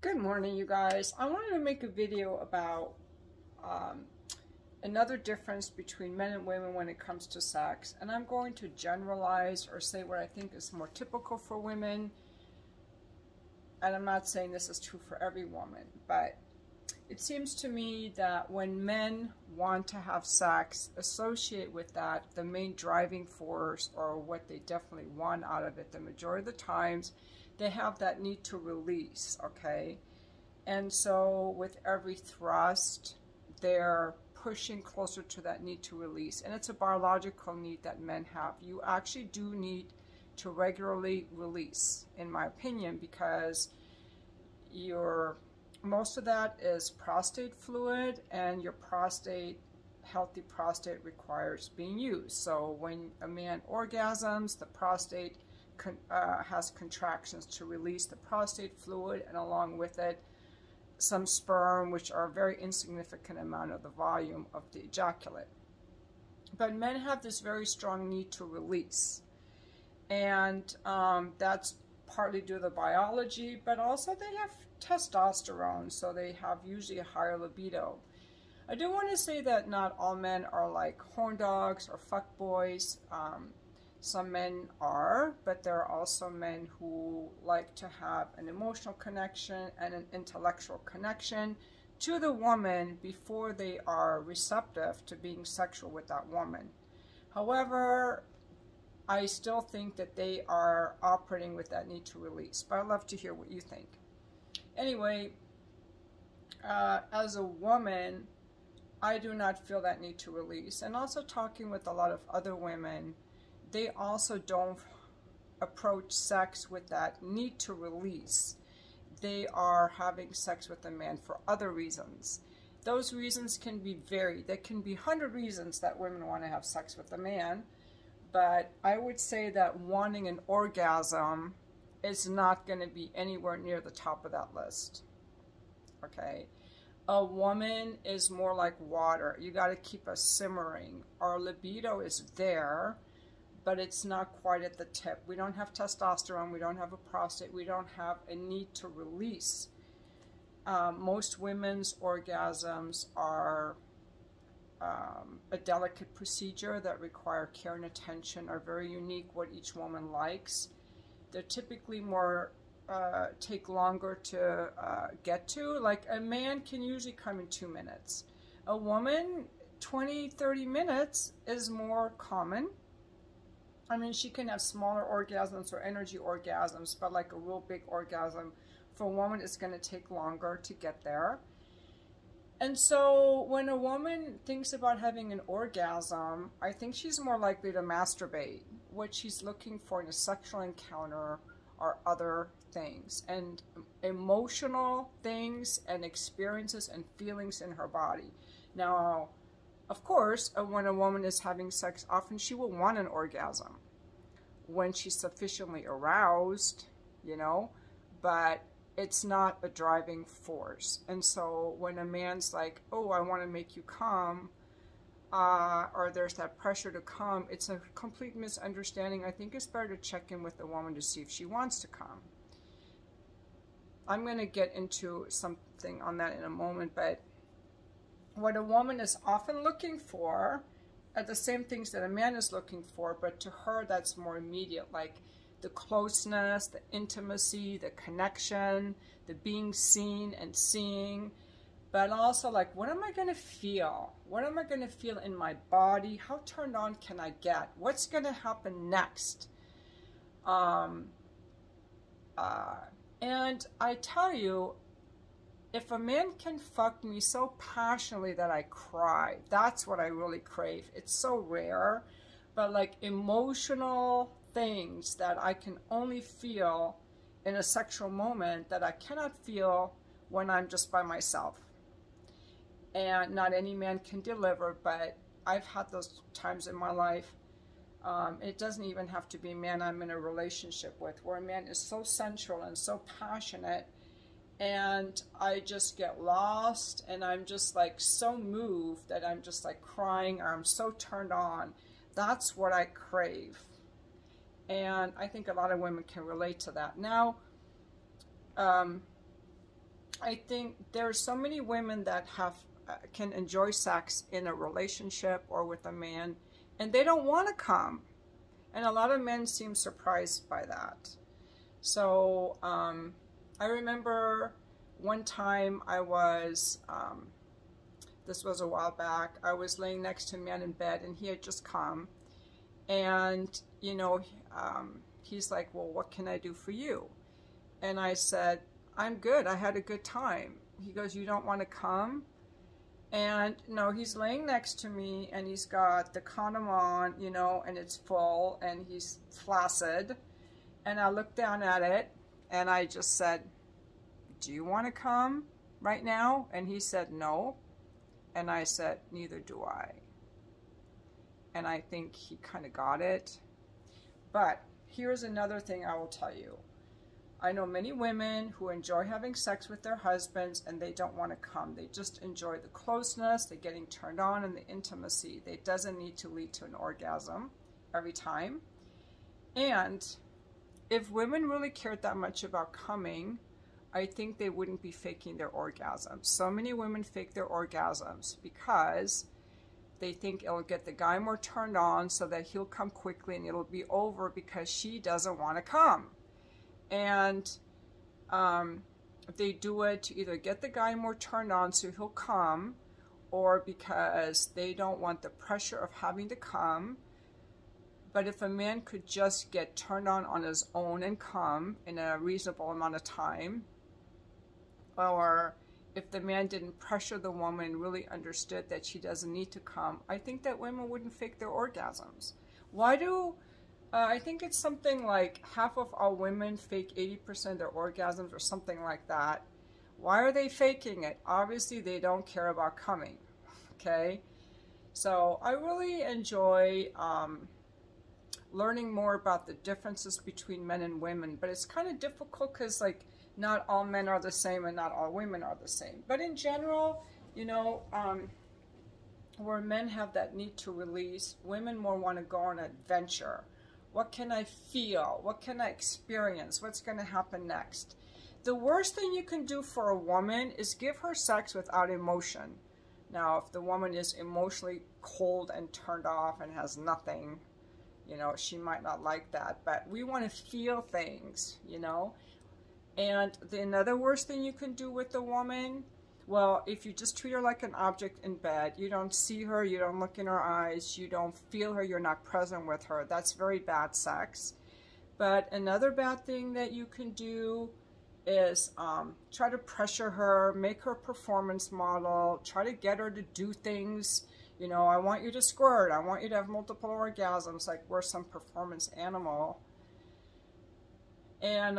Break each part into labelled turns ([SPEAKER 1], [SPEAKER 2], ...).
[SPEAKER 1] Good morning, you guys. I wanted to make a video about another difference between men and women when it comes to sex. And I'm going to generalize or say what I think is more typical for women. And I'm not saying this is true for every woman, but it seems to me that when men want to have sex, associate with that the main driving force, or what they definitely want out of it the majority of the times, they have that need to release, okay? And so with every thrust, they're pushing closer to that need to release. And it's a biological need that men have. You actually do need to regularly release, in my opinion, because most of that is prostate fluid, and your healthy prostate requires being used. So when a man orgasms, the prostate has contractions to release the prostate fluid, and along with it some sperm, which are a very insignificant amount of the volume of the ejaculate. But men have this very strong need to release, and that's partly due to the biology, but also they have testosterone, so they have usually a higher libido. I do want to say that not all men are like horn dogs or fuck boys. Some men are, but there are also men who like to have an emotional connection and an intellectual connection to the woman before they are receptive to being sexual with that woman. However, I still think that they are operating with that need to release, but I'd love to hear what you think. Anyway, as a woman, I do not feel that need to release. And also talking with a lot of other women, they also don't approach sex with that need to release. They are having sex with a man for other reasons. Those reasons can be varied. There can be 100 reasons that women want to have sex with a man, but I would say that wanting an orgasm is not going to be anywhere near the top of that list. Okay? A woman is more like water. You got to keep us simmering. Our libido is there, but it's not quite at the tip. We don't have testosterone, we don't have a prostate, we don't have a need to release. Most women's orgasms are a delicate procedure that require care and attention, are very unique, what each woman likes. They're typically more, take longer to get to. Like a man can usually come in 2 minutes. A woman, 20-30 minutes is more common. I mean, she can have smaller orgasms or energy orgasms, but like a real big orgasm for a woman, it's going to take longer to get there. And so when a woman thinks about having an orgasm, I think she's more likely to masturbate. What she's looking for in a sexual encounter are other things, and emotional things and experiences and feelings in her body. Now, of course, when a woman is having sex, often she will want an orgasm when she's sufficiently aroused, you know, but it's not a driving force. And so when a man's like, oh, I want to make you come, or there's that pressure to come, it's a complete misunderstanding. I think it's better to check in with the woman to see if she wants to come. I'm going to get into something on that in a moment, but what a woman is often looking for are the same things that a man is looking for, but to her that's more immediate, like the closeness, the intimacy, the connection, the being seen and seeing, but also like, what am I going to feel? What am I going to feel in my body? How turned on can I get? What's going to happen next? And I tell you, if a man can fuck me so passionately that I cry, that's what I really crave. It's so rare, but like emotional things that I can only feel in a sexual moment that I cannot feel when I'm just by myself. And not any man can deliver, but I've had those times in my life. It doesn't even have to be a man I'm in a relationship with, where a man is so sensual and so passionate, and I just get lost, and I'm just like so moved that I'm just like crying, or I'm so turned on. That's what I crave. And I think a lot of women can relate to that. Now, I think there are so many women that can enjoy sex in a relationship or with a man, and they don't want to come. And a lot of men seem surprised by that. So I remember one time this was a while back, I was laying next to a man in bed, and he had just come. And, you know, he's like, well, what can I do for you? And I said, I'm good. I had a good time. He goes, you don't want to come? And no, he's laying next to me, and he's got the condom on, you know, and it's full, and he's flaccid. And I looked down at it, and I just said, do you want to come right now? And he said, no. And I said, neither do I. And I think he kind of got it. But here's another thing I will tell you. I know many women who enjoy having sex with their husbands, and they don't want to come. They just enjoy the closeness, the getting turned on, and the intimacy. It doesn't need to lead to an orgasm every time. And if women really cared that much about coming, I think they wouldn't be faking their orgasms. So many women fake their orgasms because they think it'll get the guy more turned on so that he'll come quickly and it'll be over because she doesn't want to come. And they do it to either get the guy more turned on so he'll come, or because they don't want the pressure of having to come. But if a man could just get turned on his own and come in a reasonable amount of time, or if the man didn't pressure the woman and really understood that she doesn't need to come, I think that women wouldn't fake their orgasms. Why do, I think it's something like half of all women fake 80% of their orgasms or something like that. Why are they faking it? Obviously they don't care about coming, okay? So I really enjoy learning more about the differences between men and women, but it's kind of difficult because, like, not all men are the same and not all women are the same. But in general, you know, where men have that need to release, women more want to go on an adventure. What can I feel? What can I experience? What's going to happen next? The worst thing you can do for a woman is give her sex without emotion. Now, if the woman is emotionally cold and turned off and has nothing, you know, she might not like that. But we want to feel things, you know. And another worst thing you can do with a woman, well, if you just treat her like an object in bed, you don't see her, you don't look in her eyes, you don't feel her, you're not present with her, that's very bad sex. But another bad thing that you can do is try to pressure her, make her a performance model, try to get her to do things. You know, I want you to squirt, I want you to have multiple orgasms, like we're some performance animal. And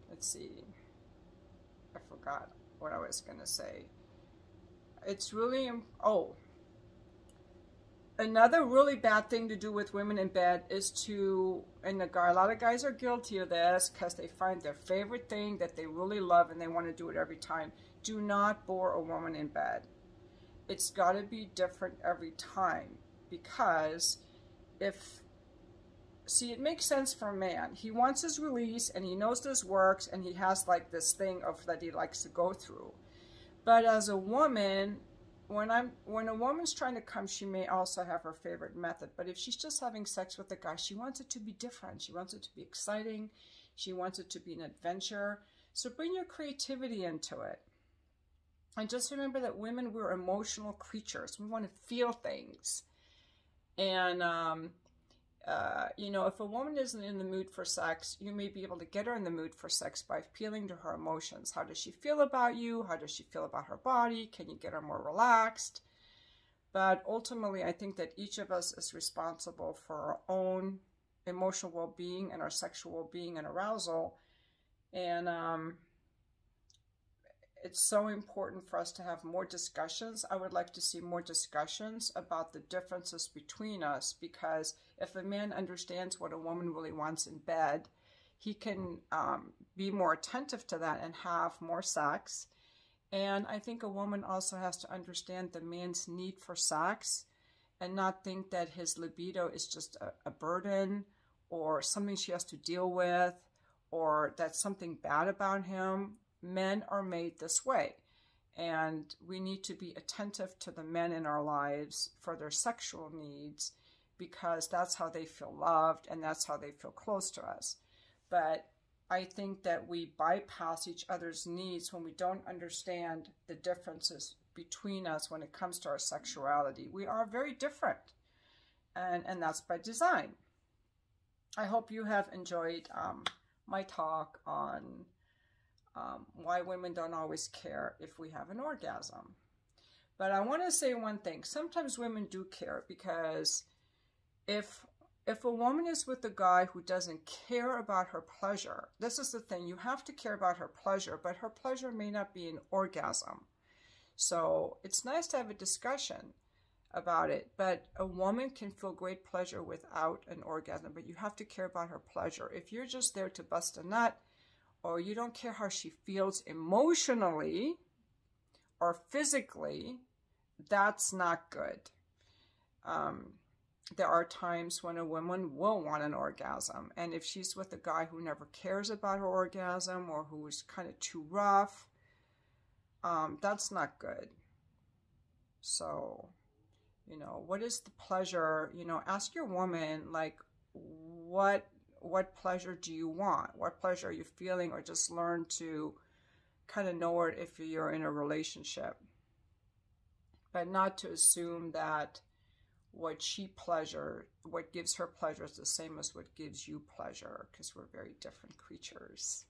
[SPEAKER 1] let's see, I forgot what I was going to say. It's really, another really bad thing to do with women in bed is to, and a lot of guys are guilty of this because they find their favorite thing that they really love and they want to do it every time. Do not bore a woman in bed. It's got to be different every time, because see, it makes sense for a man. He wants his release and he knows this works and he has like this thing that he likes to go through. But as a woman, when a woman's trying to come, she may also have her favorite method. But if she's just having sex with a guy, she wants it to be different. She wants it to be exciting. She wants it to be an adventure. So bring your creativity into it. And just remember that women, we're emotional creatures. We want to feel things. And you know, if a woman isn't in the mood for sex, you may be able to get her in the mood for sex by appealing to her emotions. How does she feel about you? How does she feel about her body? Can you get her more relaxed? But ultimately, I think that each of us is responsible for our own emotional well-being and our sexual well-being and arousal. And it's so important for us to have more discussions. I would like to see more discussions about the differences between us, because if a man understands what a woman really wants in bed, he can be more attentive to that and have more sex. And I think a woman also has to understand the man's need for sex and not think that his libido is just a burden or something she has to deal with, or that's something bad about him. Men are made this way. And we need to be attentive to the men in our lives for their sexual needs, because that's how they feel loved and that's how they feel close to us. But I think that we bypass each other's needs when we don't understand the differences between us when it comes to our sexuality. We are very different, and that's by design. I hope you have enjoyed my talk on why women don't always care if we have an orgasm. But I want to say one thing. Sometimes women do care, because if a woman is with a guy who doesn't care about her pleasure, this is the thing, you have to care about her pleasure, but her pleasure may not be an orgasm. So it's nice to have a discussion about it, but a woman can feel great pleasure without an orgasm, but you have to care about her pleasure. If you're just there to bust a nut, or you don't care how she feels emotionally or physically, that's not good. There are times when a woman will want an orgasm, and if she's with a guy who never cares about her orgasm, or who is kind of too rough, that's not good. So, you know, what is the pleasure? You know, ask your woman, like, what pleasure do you want? What pleasure are you feeling? Or just learn to kind of know it if you're in a relationship. But not to assume that what gives her pleasure is the same as what gives you pleasure, because we're very different creatures.